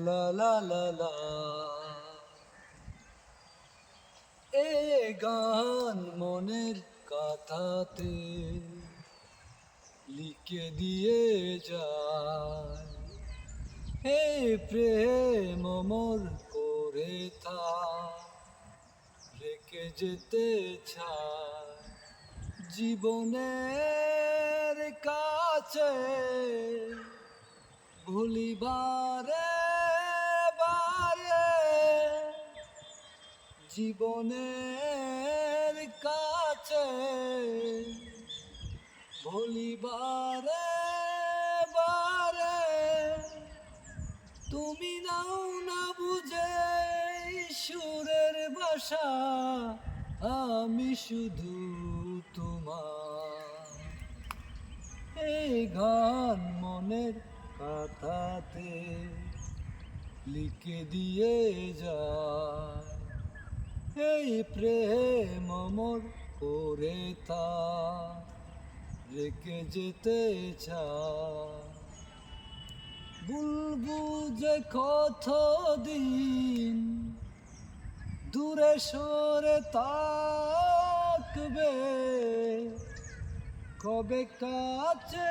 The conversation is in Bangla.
লা লা লা লা। এ গান মনের কথাতে লিখে দিয়ে যায়, হে প্রেম মোর করে থা রেখে যেতে চায় জীবনের কাছে ভুলিবারে বারে, জীবনের কাছে ভুলিবারে বারে। তুমি নাও না বুঝে সুরের ভাষা, আমি শুধু তোমার। এই গান মনের কথাতে লিখে দিয়ে যায়, এই প্রেম মোর করে তা রেখে যেতে চায়। ভুলবো যে কতদিন দূরে সরে থাকবে, কবে কাছে